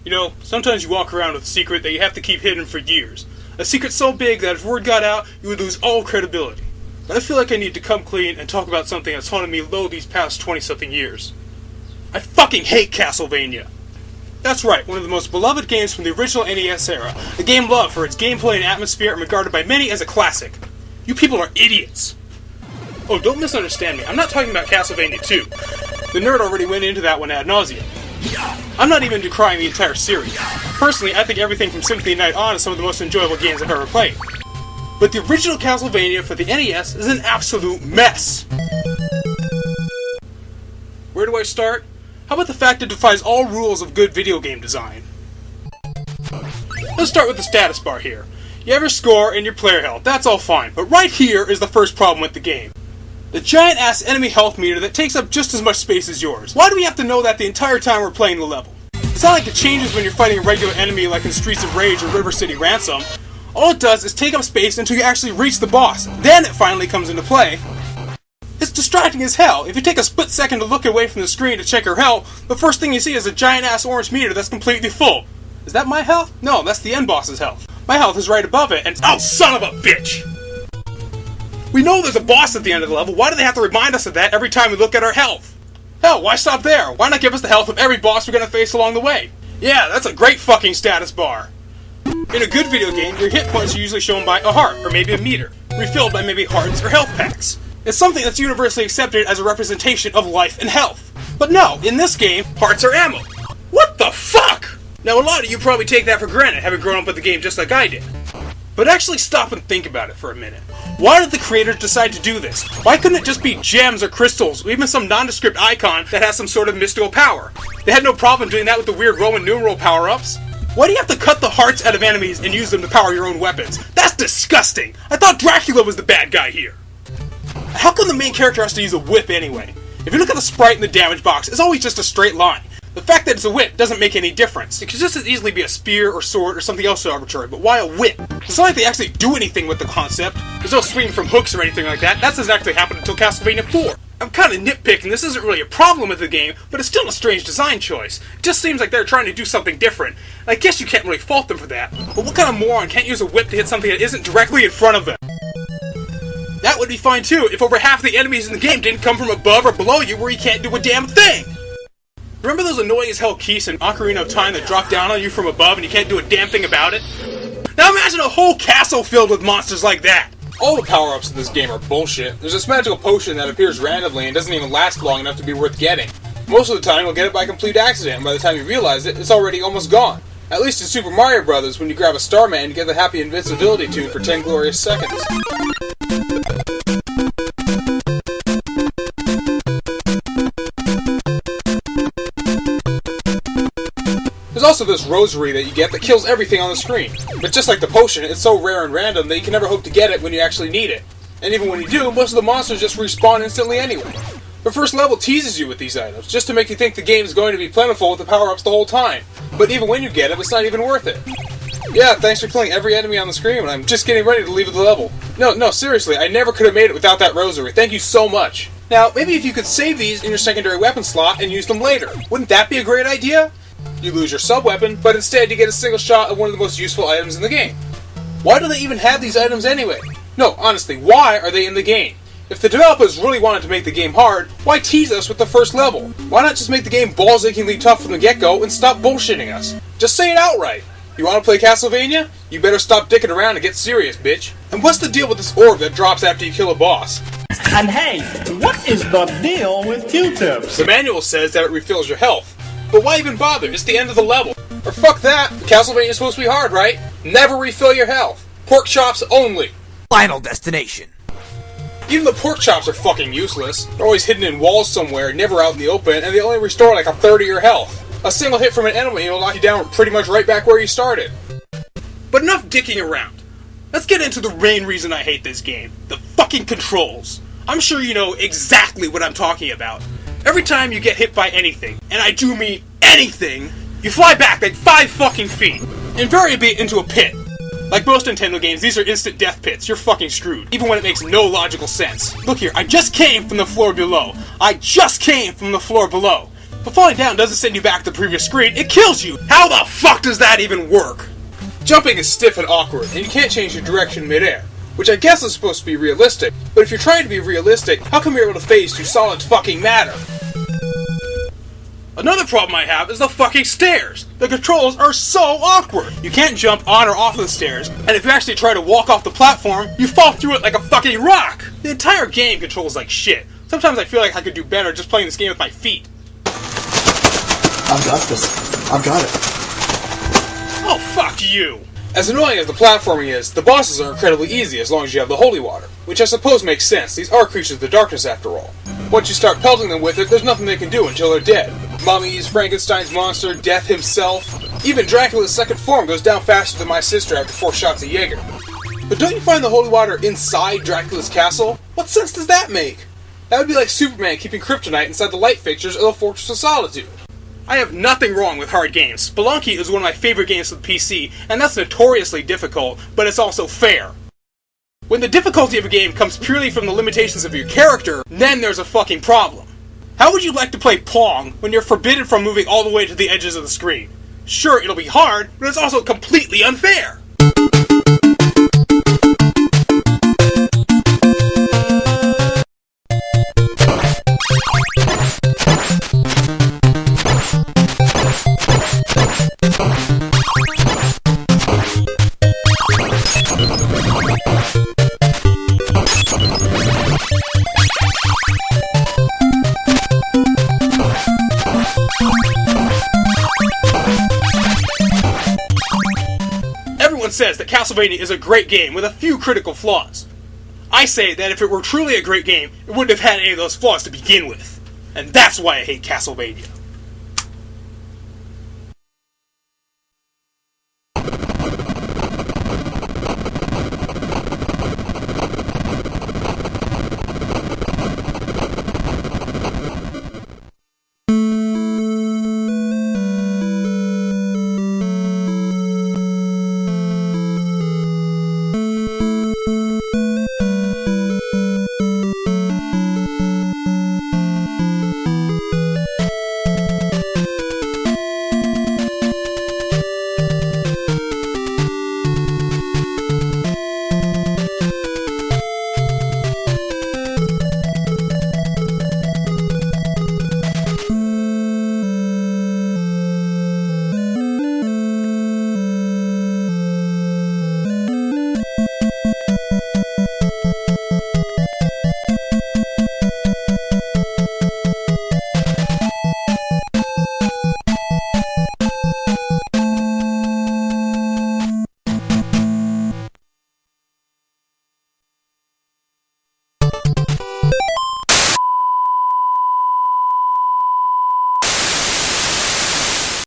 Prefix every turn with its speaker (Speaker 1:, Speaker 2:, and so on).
Speaker 1: You know, sometimes you walk around with a secret that you have to keep hidden for years. A secret so big that if word got out, you would lose all credibility. But I feel like I need to come clean and talk about something that's haunted me low these past 20-something years. I fucking hate Castlevania! That's right, one of the most beloved games from the original NES era. A game loved for its gameplay and atmosphere and regarded by many as a classic. You people are idiots! Oh, don't misunderstand me, I'm not talking about Castlevania 2. The nerd already went into that one ad nauseum. I'm not even decrying the entire series. Personally, I think everything from Symphony of the Night on is some of the most enjoyable games I've ever played. But the original Castlevania for the NES is an absolute mess! Where do I start? How about the fact it defies all rules of good video game design? Let's start with the status bar here. You have your score and your player health, that's all fine, but right here is the first problem with the game. The giant-ass enemy health meter that takes up just as much space as yours. Why do we have to know that the entire time we're playing the level? It's not like it changes when you're fighting a regular enemy like in Streets of Rage or River City Ransom. All it does is take up space until you actually reach the boss. Then it finally comes into play. It's distracting as hell. If you take a split second to look away from the screen to check your health, the first thing you see is a giant-ass orange meter that's completely full. Is that my health? No, that's the end boss's health. My health is right above it, and oh, son of a bitch! We know there's a boss at the end of the level, why do they have to remind us of that every time we look at our health? Hell, why stop there? Why not give us the health of every boss we're gonna face along the way? Yeah, that's a great fucking status bar. In a good video game, your hit points are usually shown by a heart, or maybe a meter, refilled by maybe hearts or health packs. It's something that's universally accepted as a representation of life and health. But no, in this game, hearts are ammo. What the fuck? Now a lot of you probably take that for granted, having grown up with the game just like I did. But actually stop and think about it for a minute. Why did the creators decide to do this? Why couldn't it just be gems or crystals, or even some nondescript icon that has some sort of mystical power? They had no problem doing that with the weird Roman numeral power-ups. Why do you have to cut the hearts out of enemies and use them to power your own weapons? That's disgusting! I thought Dracula was the bad guy here! How come the main character has to use a whip anyway? If you look at the sprite in the damage box, it's always just a straight line. The fact that it's a whip doesn't make any difference. It could just as easily be a spear or sword or something else so arbitrary, but why a whip? It's not like they actually do anything with the concept. There's no swinging from hooks or anything like that. That doesn't actually happen until Castlevania 4. I'm kinda nitpicking, this isn't really a problem with the game, but it's still a strange design choice. It just seems like they're trying to do something different. I guess you can't really fault them for that, but what kind of moron can't use a whip to hit something that isn't directly in front of them? That would be fine too, if over half the enemies in the game didn't come from above or below you where you can't do a damn thing! Remember those annoying as hell keys in Ocarina of Time that drop down on you from above and you can't do a damn thing about it? Now imagine a whole castle filled with monsters like that! All the power-ups in this game are bullshit. There's this magical potion that appears randomly and doesn't even last long enough to be worth getting. Most of the time you'll get it by complete accident, and by the time you realize it, it's already almost gone. At least in Super Mario Bros. When you grab a Starman, you get the happy invincibility tune for 10 glorious seconds. There's also this rosary that you get that kills everything on the screen. But just like the potion, it's so rare and random that you can never hope to get it when you actually need it. And even when you do, most of the monsters just respawn instantly anyway. The first level teases you with these items, just to make you think the game is going to be plentiful with the power-ups the whole time. But even when you get it, it's not even worth it. Yeah, thanks for killing every enemy on the screen when I'm just getting ready to leave the level. No, seriously, I never could have made it without that rosary. Thank you so much. Now, maybe if you could save these in your secondary weapon slot and use them later. Wouldn't that be a great idea? You lose your sub-weapon, but instead you get a single shot of one of the most useful items in the game. Why do they even have these items anyway? No, honestly, why are they in the game? If the developers really wanted to make the game hard, why tease us with the first level? Why not just make the game balls-achingly tough from the get-go and stop bullshitting us? Just say it outright. You want to play Castlevania? You better stop dicking around and get serious, bitch. And what's the deal with this orb that drops after you kill a boss?
Speaker 2: And hey, what is the deal with Q-tips?
Speaker 1: The manual says that it refills your health. But why even bother? It's the end of the level. Or fuck that. Castlevania's supposed to be hard, right? Never refill your health. Pork chops only.
Speaker 3: Final destination.
Speaker 1: Even the pork chops are fucking useless. They're always hidden in walls somewhere, never out in the open, and they only restore like a third of your health. A single hit from an enemy will knock you down pretty much right back where you started. But enough dicking around. Let's get into the main reason I hate this game. The fucking controls. I'm sure you know exactly what I'm talking about. Every time you get hit by anything, and I do mean anything, you fly back like 5 fucking feet, invariably into a pit. Like most Nintendo games, these are instant death pits. You're fucking screwed, even when it makes no logical sense. Look here, I just came from the floor below. But falling down doesn't send you back to the previous screen, it kills you! How the fuck does that even work? Jumping is stiff and awkward, and you can't change your direction mid-air, which I guess is supposed to be realistic, but if you're trying to be realistic, how come you're able to phase through solid fucking matter? Another problem I have is the fucking stairs! The controls are so awkward! You can't jump on or off of the stairs, and if you actually try to walk off the platform, you fall through it like a fucking rock! The entire game controls like shit. Sometimes I feel like I could do better just playing this game with my feet.
Speaker 3: I've got this. I've got it.
Speaker 1: Oh, fuck you! As annoying as the platforming is, the bosses are incredibly easy as long as you have the holy water. Which I suppose makes sense, these are creatures of the darkness after all. Once you start pelting them with it, there's nothing they can do until they're dead. Mummies, Frankenstein's monster, Death himself. Even Dracula's second form goes down faster than my sister after 4 shots of Jaeger. But don't you find the holy water inside Dracula's castle? What sense does that make? That would be like Superman keeping kryptonite inside the light fixtures of the Fortress of Solitude. I have nothing wrong with hard games. Spelunky is one of my favorite games for the PC, and that's notoriously difficult, but it's also fair. When the difficulty of a game comes purely from the limitations of your character, then there's a fucking problem. How would you like to play Pong when you're forbidden from moving all the way to the edges of the screen? Sure, it'll be hard, but it's also completely unfair! Everyone says that Castlevania is a great game with a few critical flaws. I say that if it were truly a great game, it wouldn't have had any of those flaws to begin with. And that's why I hate Castlevania.